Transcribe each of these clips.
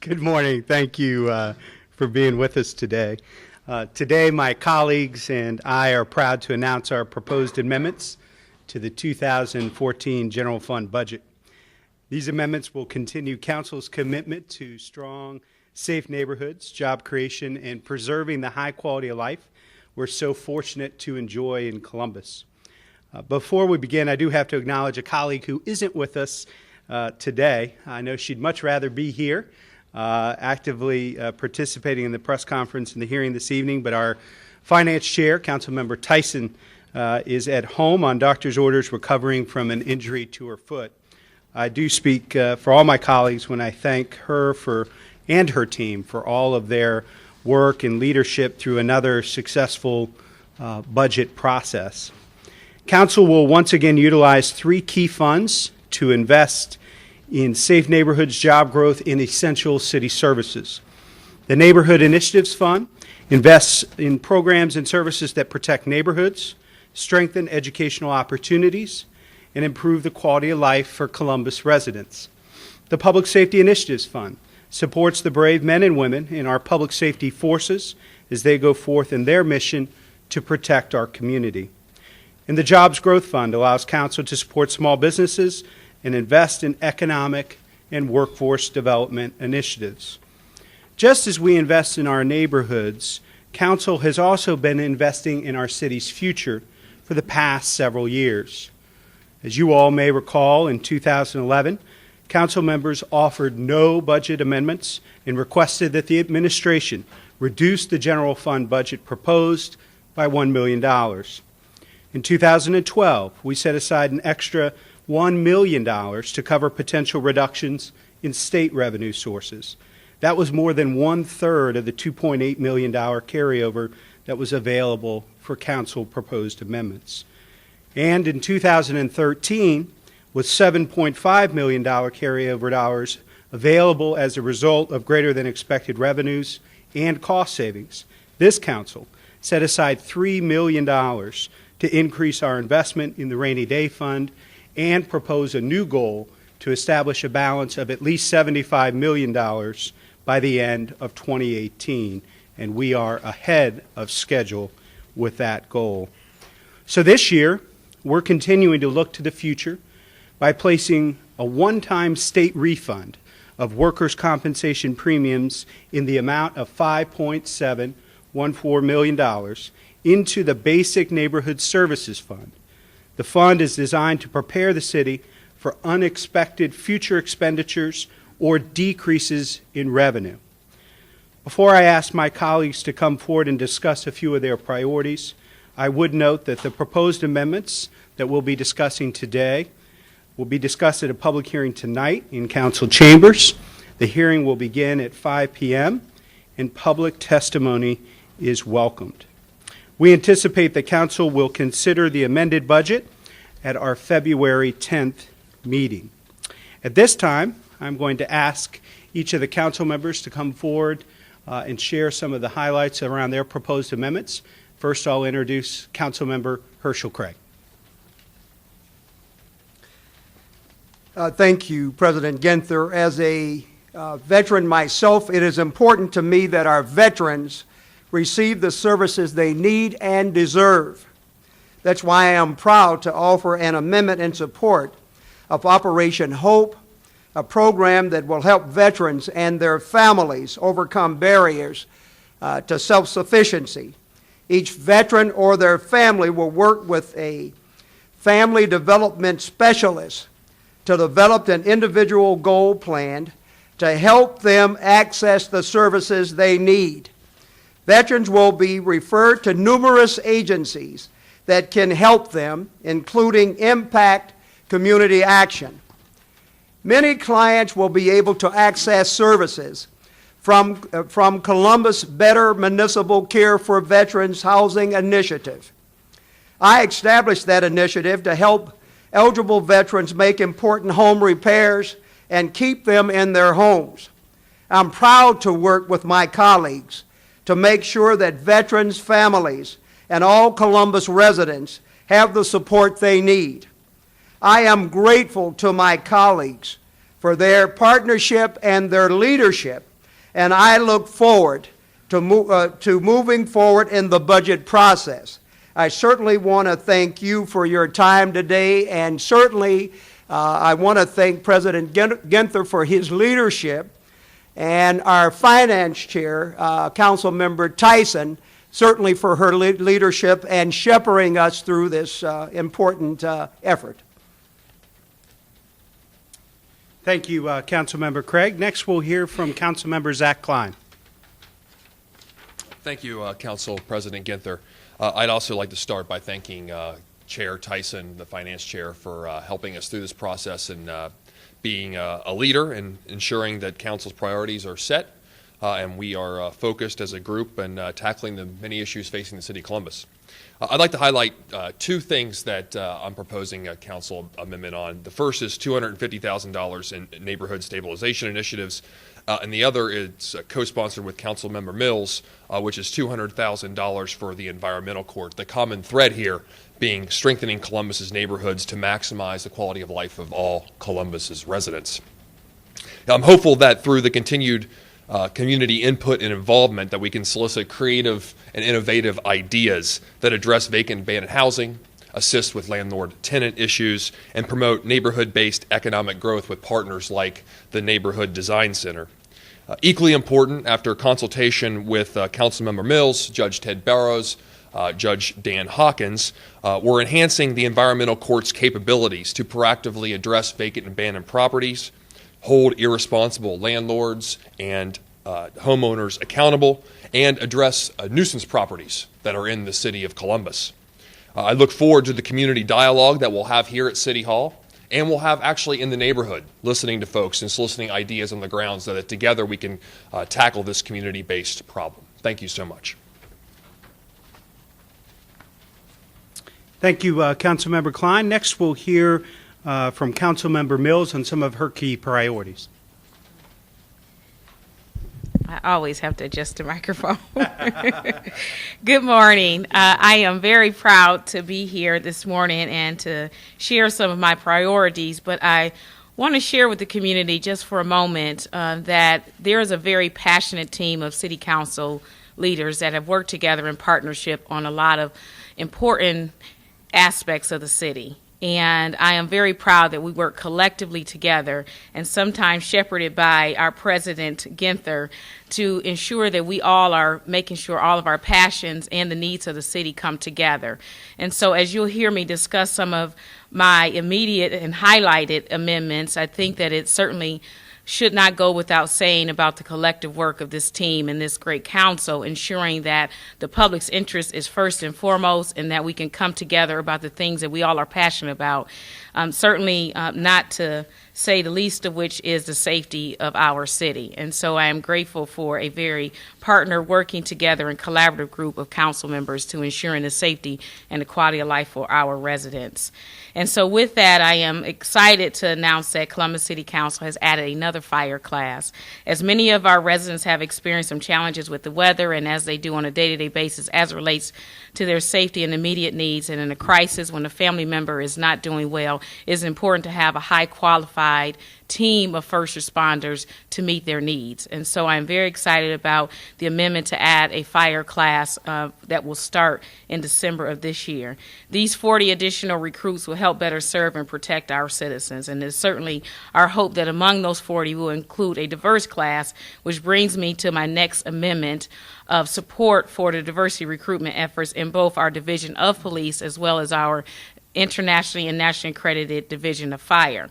Good morning. Thank you for being with us today. Today, my colleagues and I are proud to announce our proposed amendments to the 2014 General Fund budget. These amendments will continue Council's commitment to strong, safe neighborhoods, job creation, and preserving the high quality of life we're so fortunate to enjoy in Columbus. Before we begin, I do have to acknowledge a colleague who isn't with us today. I know she'd much rather be here, actively participating in the press conference and the hearing this evening, but our Finance Chair, Councilmember Tyson, is at home on doctor's orders recovering from an injury to her foot. I do speak for all my colleagues when I thank her and her team for all of their work and leadership through another successful budget process. Council will once again utilize three key funds to invest in safe neighborhoods, job growth, and essential city services. The Neighborhood Initiatives Fund invests in programs and services that protect neighborhoods, strengthen educational opportunities, and improve the quality of life for Columbus residents. The Public Safety Initiatives Fund supports the brave men and women in our public safety forces as they go forth in their mission to protect our community. And the Jobs Growth Fund allows Council to support small businesses and invest in economic and workforce development initiatives. Just as we invest in our neighborhoods, Council has also been investing in our city's future for the past several years. As you all may recall, in 2011, Council members offered no budget amendments and requested that the administration reduce the general fund budget proposed by $1 million. In 2012, we set aside an extra $1 million to cover potential reductions in state revenue sources. That was more than 1/3 of the $2.8 million carryover that was available for Council proposed amendments. And in 2013, with $7.5 million carryover dollars available as a result of greater than expected revenues and cost savings, this Council set aside $3 million to increase our investment in the Rainy Day Fund and propose a new goal to establish a balance of at least $75 million by the end of 2018, and we are ahead of schedule with that goal. So this year, we're continuing to look to the future by placing a one-time state refund of workers' compensation premiums in the amount of $5.714 million into the Basic Neighborhood Services Fund. The fund is designed to prepare the city for unexpected future expenditures or decreases in revenue. Before I ask my colleagues to come forward and discuss a few of their priorities, I would note that the proposed amendments that we'll be discussing today will be discussed at a public hearing tonight in Council chambers. The hearing will begin at 5 p.m. and public testimony is welcomed. We anticipate that Council will consider the amended budget at our February 10th meeting. At this time, I'm going to ask each of the Council members to come forward and share some of the highlights around their proposed amendments. First, I'll introduce Councilmember Herschel Craig. Thank you, President Ginther. As a veteran myself, it is important to me that our veterans receive the services they need and deserve. That's why I am proud to offer an amendment in support of Operation Hope, a program that will help veterans and their families overcome barriers to self-sufficiency. Each veteran or their family will work with a family development specialist to develop an individual goal plan to help them access the services they need. Veterans will be referred to numerous agencies that can help them, including Impact Community Action. Many clients will be able to access services from Columbus Better Municipal Care for Veterans Housing Initiative. I established that initiative to help eligible veterans make important home repairs and keep them in their homes. I'm proud to work with my colleagues to make sure that veterans, families, and all Columbus residents have the support they need. I am grateful to my colleagues for their partnership and their leadership and I look forward to moving forward in the budget process. I certainly want to thank you for your time today, and certainly I want to thank President Ginther for his leadership, and our finance chair, Councilmember Tyson, certainly for her leadership and shepherding us through this important effort. Thank you, Councilmember Craig. Next, we'll hear from Councilmember Zach Klein. Thank you, Council President Ginther. I'd also like to start by thanking Chair Tyson, the Finance Chair, for helping us through this process and being a leader and ensuring that Council's priorities are set and we are focused as a group and tackling the many issues facing the City of Columbus. I'd like to highlight two things that I'm proposing a Council amendment on. The first is $250,000 in neighborhood stabilization initiatives, and the other is co-sponsored with Councilmember Mills, which is $200,000 for the environmental court. The common thread here being strengthening Columbus's neighborhoods to maximize the quality of life of all Columbus's residents. Now, I'm hopeful that through the continued community input and involvement that we can solicit creative and innovative ideas that address vacant abandoned housing, assist with landlord-tenant issues, and promote neighborhood-based economic growth with partners like the Neighborhood Design Center. Equally important, after consultation with Councilmember Mills, Judge Ted Barrows, Judge Dan Hawkins, we're enhancing the environmental court's capabilities to proactively address vacant and abandoned properties, hold irresponsible landlords and homeowners accountable, and address nuisance properties that are in the city of Columbus. I look forward to the community dialogue that we'll have here at City Hall, and we'll have actually in the neighborhood, listening to folks and soliciting ideas on the ground so that together we can tackle this community-based problem. Thank you so much. Thank you, Councilmember Klein. Next, we'll hear from Councilmember Mills on some of her key priorities. I always have to adjust the microphone. Good morning. I am very proud to be here this morning and to share some of my priorities, but I want to share with the community just for a moment that there is a very passionate team of City Council leaders that have worked together in partnership on a lot of important aspects of the city. And I am very proud that we work collectively together and sometimes shepherded by our President Ginther to ensure that we all are making sure all of our passions and the needs of the city come together. And so as you'll hear me discuss some of my immediate and highlighted amendments, I think that it certainly should not go without saying about the collective work of this team and this great council, ensuring that the public's interest is first and foremost and that we can come together about the things that we all are passionate about. Certainly not to say the least of which is the safety of our city. And so I am grateful for a very partner working together and collaborative group of council members to ensuring the safety and the quality of life for our residents. And so with that, I am excited to announce that Columbus City Council has added another fire class. As many of our residents have experienced some challenges with the weather and as they do on a day-to-day basis as it relates to their safety and immediate needs, and in a crisis when a family member is not doing well, it is important to have a high qualified team of first responders to meet their needs. And so I'm very excited about the amendment to add a fire class that will start in December of this year. These 40 additional recruits will help better serve and protect our citizens, and it's certainly our hope that among those 40 will include a diverse class, which brings me to my next amendment of support for the diversity recruitment efforts in both our Division of Police as well as our internationally and nationally accredited Division of Fire.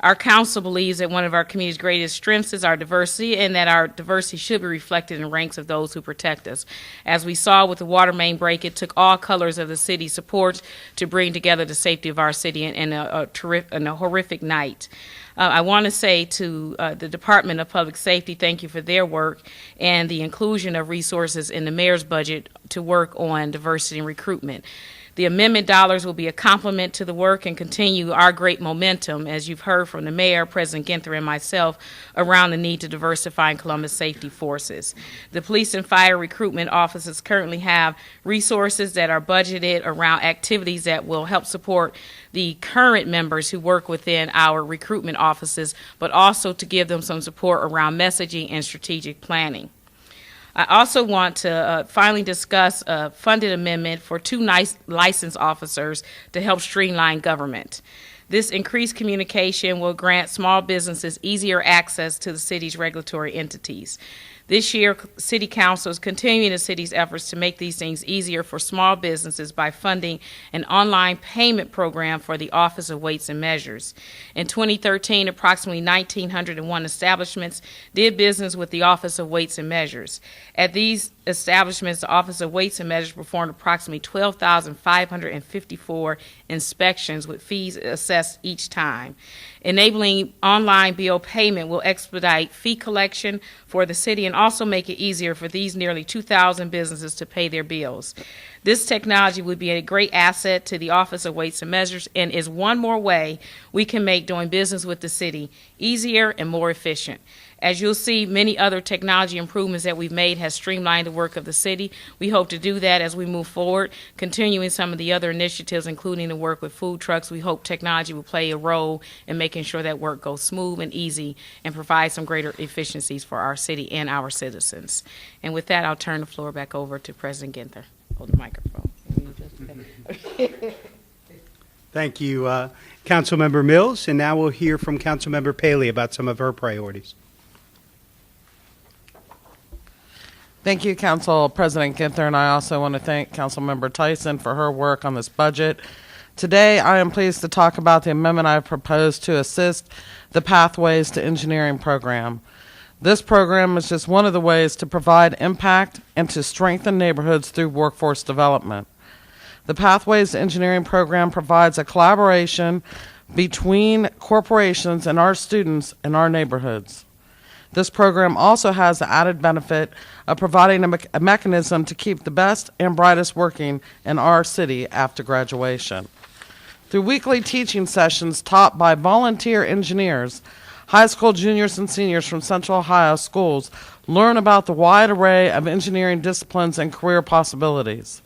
Our council believes that one of our community's greatest strengths is our diversity, and that our diversity should be reflected in the ranks of those who protect us. As we saw with the water main break, it took all colors of the city support to bring together the safety of our city in a horrific night. I want to say to the Department of Public Safety, thank you for their work and the inclusion of resources in the mayor's budget to work on diversity and recruitment. The amendment dollars will be a complement to the work and continue our great momentum, as you've heard from the mayor, President Ginther, and myself, around the need to diversify in Columbus safety forces. The police and fire recruitment offices currently have resources that are budgeted around activities that will help support the current members who work within our recruitment offices, but also to give them some support around messaging and strategic planning. I also want to finally discuss a funded amendment for 2 licensed officers to help streamline government. This increased communication will grant small businesses easier access to the city's regulatory entities. This year, City Council is continuing the city's efforts to make these things easier for small businesses by funding an online payment program for the Office of Weights and Measures. In 2013, approximately 1,901 establishments did business with the Office of Weights and Measures. At these establishments, the Office of Weights and Measures performed approximately 12,554 inspections with fees assessed each time. Enabling online bill payment will expedite fee collection for the city and also make it easier for these nearly 2,000 businesses to pay their bills. This technology would be a great asset to the Office of Weights and Measures and is one more way we can make doing business with the city easier and more efficient. As you'll see, many other technology improvements that we've made has streamlined the work of the city. We hope to do that as we move forward, continuing some of the other initiatives, including the work with food trucks. We hope technology will play a role in making sure that work goes smooth and easy and provide some greater efficiencies for our city and our citizens. And with that, I'll turn the floor back over to President Ginther. Hold the microphone. Thank you, Councilmember Mills. And now we'll hear from Councilmember Paley about some of her priorities. Thank you, Council President Ginther, and I also want to thank Councilmember Tyson for her work on this budget. Today, I am pleased to talk about the amendment I have proposed to assist the Pathways to Engineering program. This program is just one of the ways to provide impact and to strengthen neighborhoods through workforce development. The Pathways to Engineering program provides a collaboration between corporations and our students in our neighborhoods. This program also has the added benefit of providing a mechanism to keep the best and brightest working in our city after graduation. Through weekly teaching sessions taught by volunteer engineers, high school juniors and seniors from Central Ohio schools learn about the wide array of engineering disciplines and career possibilities.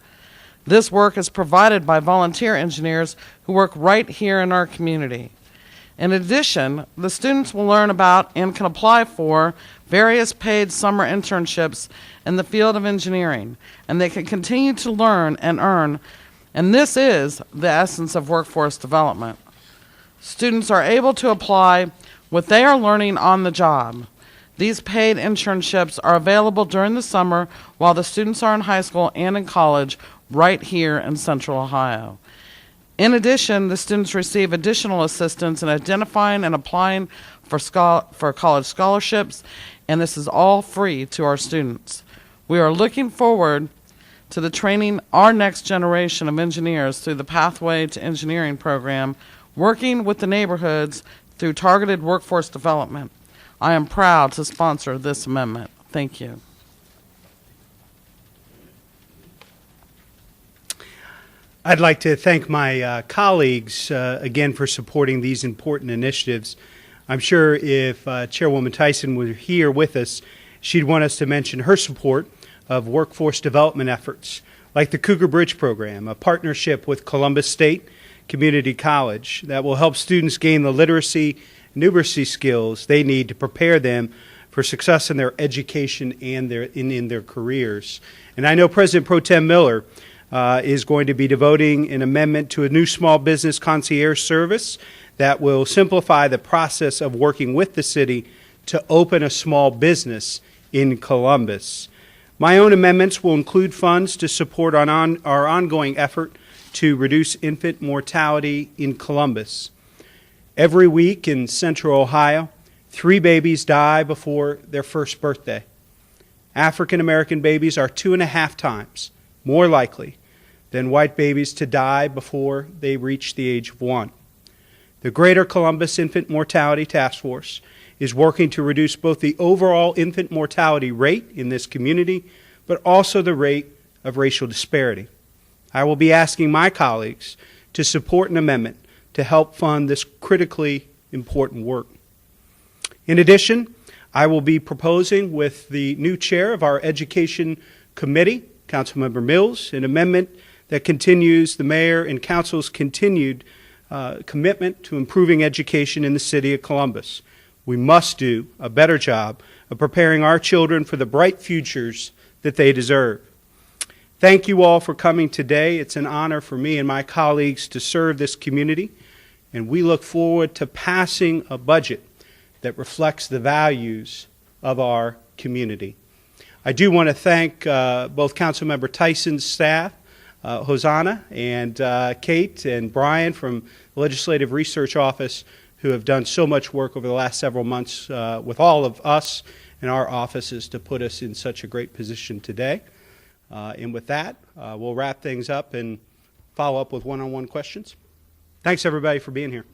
This work is provided by volunteer engineers who work right here in our community. In addition, the students will learn about and can apply for various paid summer internships in the field of engineering, and they can continue to learn and earn, and this is the essence of workforce development. Students are able to apply what they are learning on the job. These paid internships are available during the summer while the students are in high school and in college right here in Central Ohio. In addition, the students receive additional assistance in identifying and applying for college scholarships, and this is all free to our students. We are looking forward to the training our next generation of engineers through the Pathway to Engineering program, working with the neighborhoods through targeted workforce development. I am proud to sponsor this amendment. Thank you. I'd like to thank my colleagues again for supporting these important initiatives. I'm sure if Chairwoman Tyson were here with us, she'd want us to mention her support of workforce development efforts like the Cougar Bridge Program, a partnership with Columbus State Community College that will help students gain the literacy and numeracy skills they need to prepare them for success in their education and in their careers. And I know President Pro Tem Miller is going to be devoting an amendment to a new small business concierge service that will simplify the process of working with the city to open a small business in Columbus. My own amendments will include funds to support our ongoing effort to reduce infant mortality in Columbus. Every week in Central Ohio, 3 babies die before their first birthday. African American babies are 2.5 times more likely than white babies to die before they reach the age of 1. The Greater Columbus Infant Mortality Task Force is working to reduce both the overall infant mortality rate in this community, but also the rate of racial disparity. I will be asking my colleagues to support an amendment to help fund this critically important work. In addition, I will be proposing with the new chair of our Education Committee, Councilmember Mills, an amendment that continues the mayor and council's continued commitment to improving education in the city of Columbus. We must do a better job of preparing our children for the bright futures that they deserve. Thank you all for coming today. It's an honor for me and my colleagues to serve this community, and we look forward to passing a budget that reflects the values of our community. I do want to thank both Councilmember Tyson's staff, Hosanna and Kate and Brian from the Legislative Research Office, who have done so much work over the last several months with all of us and our offices to put us in such a great position today. And with that, we'll wrap things up and follow up with one-on-one questions. Thanks, everybody, for being here.